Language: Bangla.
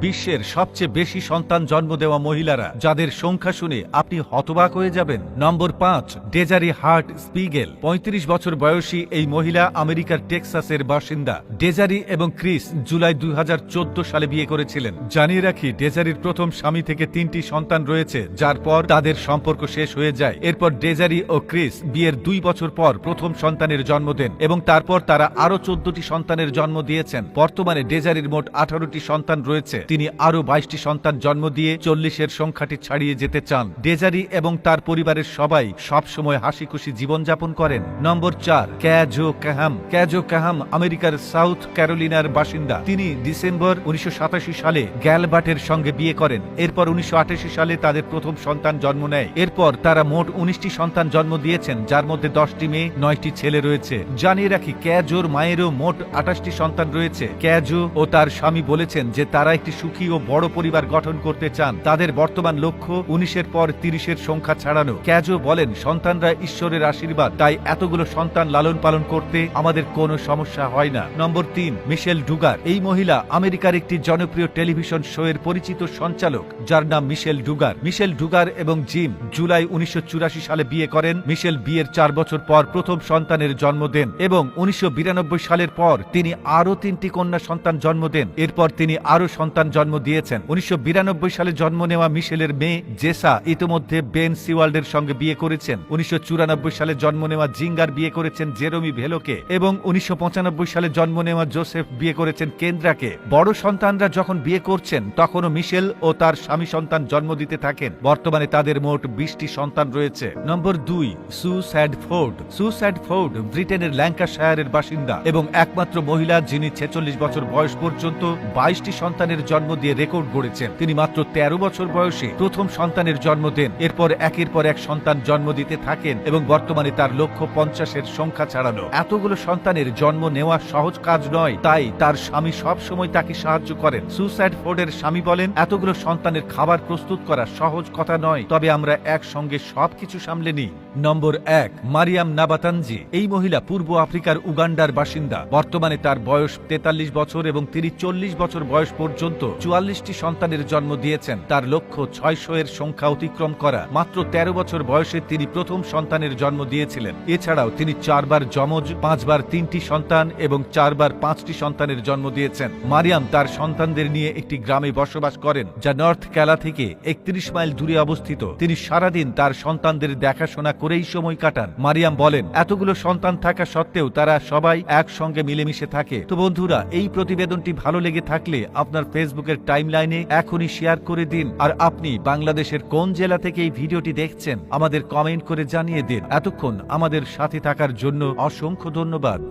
বিশ্বের সবচেয়ে বেশি সন্তান জন্ম দেওয়া মহিলারা, যাদের সংখ্যা শুনে আপনি হতবাক হয়ে যাবেন। নম্বর 5, ডেজারি হার্ট স্পিগেল। 35 বছর বয়সী এই মহিলা আমেরিকার টেক্সাসের বাসিন্দা। ডেজারি এবং ক্রিস জুলাই 2014 সালে বিয়ে করেছিলেন। জানিয়ে রাখি, ডেজারির প্রথম স্বামী থেকে 3টি সন্তান রয়েছে, যার পর তাদের সম্পর্ক শেষ হয়ে যায়। এরপর ডেজারি ও ক্রিস বিয়ের 2 বছর পর প্রথম সন্তানের জন্ম দেন এবং তারপর তারা আরো 14টি সন্তানের জন্ম দিয়েছেন। বর্তমানে ডেজারির মোট 18টি সন্তান রয়েছে। তিনি আরো 22টি সন্তান জন্ম দিয়ে 40-এর সংখ্যাটি ছাড়িয়ে যেতে চান। ডেজারি এবং তার পরিবারের সবাই সবসময় হাসি খুশি জীবনযাপন করেন। নম্বর 4, ক্যাজো কাহাম। ক্যাজো কাহাম আমেরিকার সাউথ ক্যারোলিনার বাসিন্দা। তিনি ডিসেম্বর 1987 সালে গ্যালবার্টের সঙ্গে বিয়ে করেন। এরপর 1988 সালে তাদের প্রথম সন্তান জন্ম নেয়। এরপর তারা মোট 19টি সন্তান জন্ম দিয়েছেন, যার মধ্যে 10টি মেয়ে, 9টি ছেলে রয়েছে। জানিয়ে রাখি, ক্যাজোর মায়েরও মোট 28টি সন্তান রয়েছে। ক্যাজো ও তার স্বামী বলেছেন যে তারা একটি সুখী ও বড় পরিবার গঠন করতে চান। তাদের বর্তমান লক্ষ্য 19-এর পর 30-এর সংখ্যা ছাড়ানো। ক্যাজো বলেন, সন্তানরা ঈশ্বরের আশীর্বাদ, তাই এতগুলো সন্তান লালন পালন করতে আমাদের কোনো সমস্যা হয় না। নম্বর 3, মিশেল ডুগার। এই মহিলা আমেরিকার একটি জনপ্রিয় টেলিভিশন শো এর পরিচিত সঞ্চালক, যার নাম মিশেল ডুগার। মিশেল ডুগার এবং জিম জুলাই 1984 সালে বিয়ে করেন। মিশেল বিয়ের 4 বছর পর প্রথম সন্তানের জন্ম দেন এবং 1992 সালের পর তিনি আরো 3টি কন্যা সন্তান জন্ম দেন। এরপর তিনি আরো সন্তান জন্ম দিয়েছেন। 1992 সালে জন্ম নেওয়া মিশেলের মেয়ে জেসা ইতিমধ্যে বেন সিওয়াল্ডের সঙ্গে বিয়ে করেছেন। 1994 সালে জন্ম নেওয়া জিঙ্গার বিয়ে করেছেন জেরমি ভেলোকে এবং 1995 সালে জন্ম নেওয়া জোসেফ বিয়ে করেছেন কেন্দ্রাকে। বড় সন্তানরা যখন বিয়ে করছেন, তখনও মিশেল ও তার স্বামী সন্তান জন্ম দিতে থাকেন। বর্তমানে তাদের মোট 20টি সন্তান রয়েছে। নম্বর 2, সু স্যাডফোর্ড। সু স্যাডফোর্ড ব্রিটেনের ল্যাঙ্কাশায়ারের বাসিন্দা এবং একমাত্র মহিলা যিনি 46 বছর বয়স পর্যন্ত 22টি সন্তানের জন্ম দিয়ে রেকর্ড গড়েছেন। তিনি মাত্র 13 বছর বয়সে প্রথম সন্তানের জন্ম দেন। এরপর একের পর এক সন্তান জন্ম দিতে থাকেন এবং বর্তমানে তার লক্ষ্য 50-এর সংখ্যা ছাড়ানো। এতগুলো সন্তানের জন্ম নেওয়া সহজ কাজ নয়, তাই তার স্বামী সব সময় তাকে সাহায্য করেন। সু স্যাডফোর্ডের স্বামী বলেন, এতগুলো সন্তানের খাবার প্রস্তুত করা সহজ কথা নয়, তবে আমরা একসঙ্গে সবকিছু সামলে নিই। নম্বর 1, মারিয়াম নাবাতানজি। এই মহিলা পূর্ব আফ্রিকার উগান্ডার বাসিন্দা। বর্তমানে তার বয়স 43 বছর এবং তিনি 40 বছর বয়স পর্যন্ত 44টি সন্তানের জন্ম দিয়েছেন। তার লক্ষ্য 600-এর সংখ্যা অতিক্রম করা। মাত্র 13 বছর বয়সে তিনি প্রথম সন্তানের জন্ম দিয়েছিলেন। এছাড়াও তিনি 4 বার যমজ, 5 বার 3টি সন্তান এবং 4 বার 5টি সন্তানের জন্ম দিয়েছেন। মারিয়াম তার সন্তানদের নিয়ে একটি গ্রামে বসবাস করেন, যা নর্থ ক্যালা থেকে 31 মাইল দূরে অবস্থিত। তিনি সারাদিন তার সন্তানদের দেখাশোনা করেই সময় কাটান। মারিয়াম বলেন, এতগুলো সন্তান থাকা সত্ত্বেও তারা সবাই একসঙ্গে মিলেমিশে থাকে। তো বন্ধুরা, এই প্রতিবেদনটি ভালো লেগে থাকলে আপনার ফেসবুকের টাইমলাইনে এখনই শেয়ার করে দিন। আর আপনি বাংলাদেশের কোন জেলা থেকে এই ভিডিওটি দেখছেন আমাদের কমেন্ট করে জানিয়ে দিন। এতক্ষণ আমাদের সাথে থাকার জন্য অসংখ্য ধন্যবাদ।